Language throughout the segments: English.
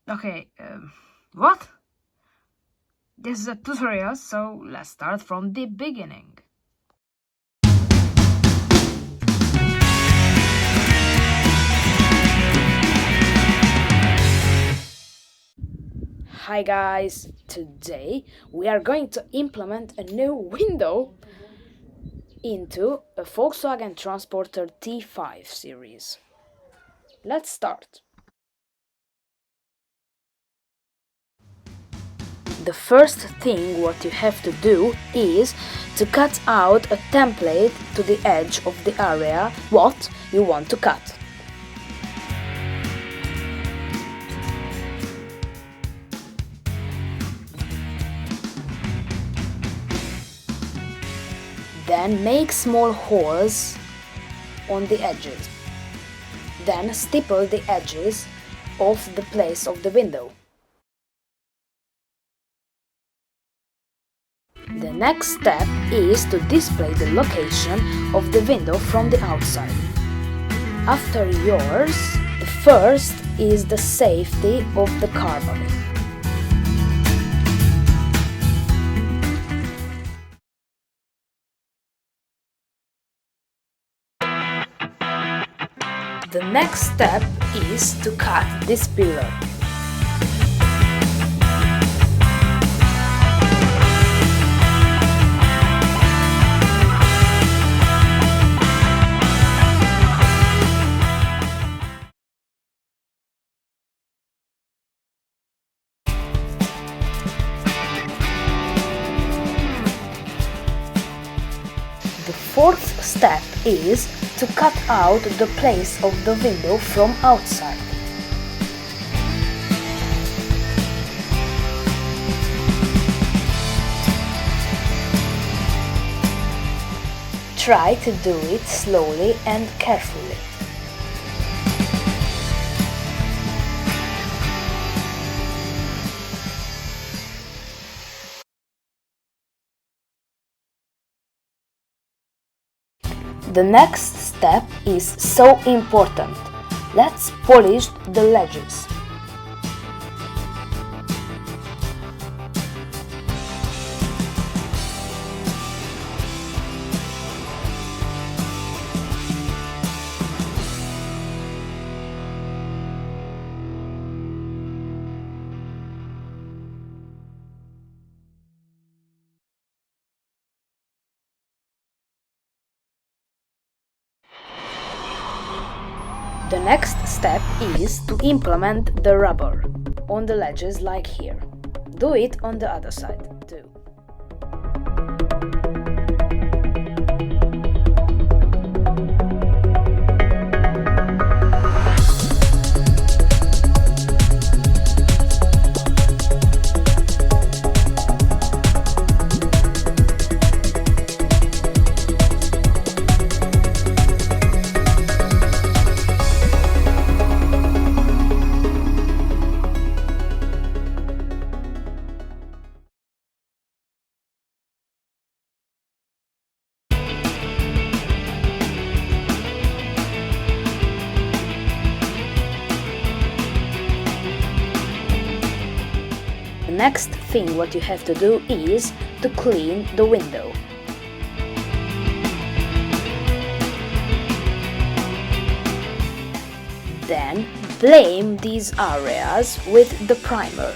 Okay, what? This is a tutorial, so let's start from the beginning. Hi guys, today we are going to implement a new window into a Volkswagen Transporter T5 series. Let's start. The first thing what you have to do is to cut out a template to the edge of the area what you want to cut. Then make small holes on the edges. Then stipple the edges of the place of the window. The next step is to display the location of the window from the outside. After yours, the first is the safety of the car body. The next step is to cut this pillar. The fourth step is to cut out the place of the window from outside. Try to do it slowly and carefully. The next step is so important. Let's polish the ledges. The next step is to implement the rubber on the ledges like here. Do it on the other side too. The next thing what you have to do is to clean the window. Then blame these areas with the primer.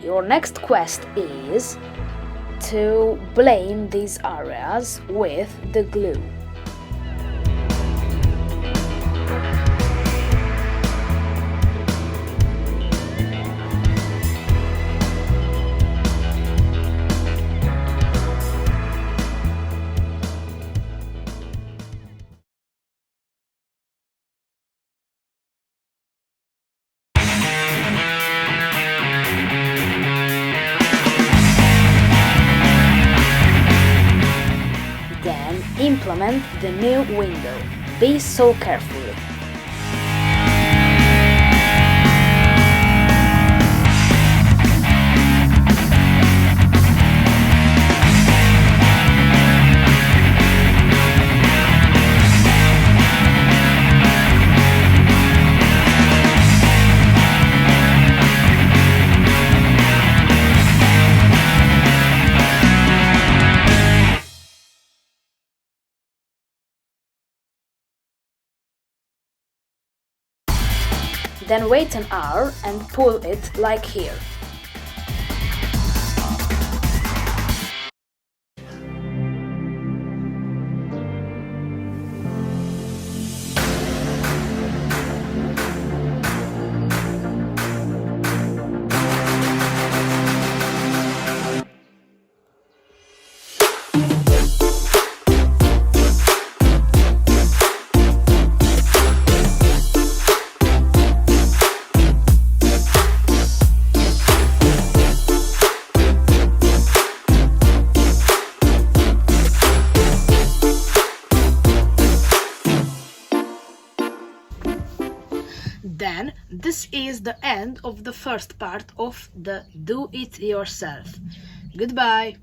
Your next quest is to blame these areas with the glue. implement the new window. Be so careful. Then wait an hour and pull it like here. Then, this is the end of the first part of the Do It Yourself. Goodbye!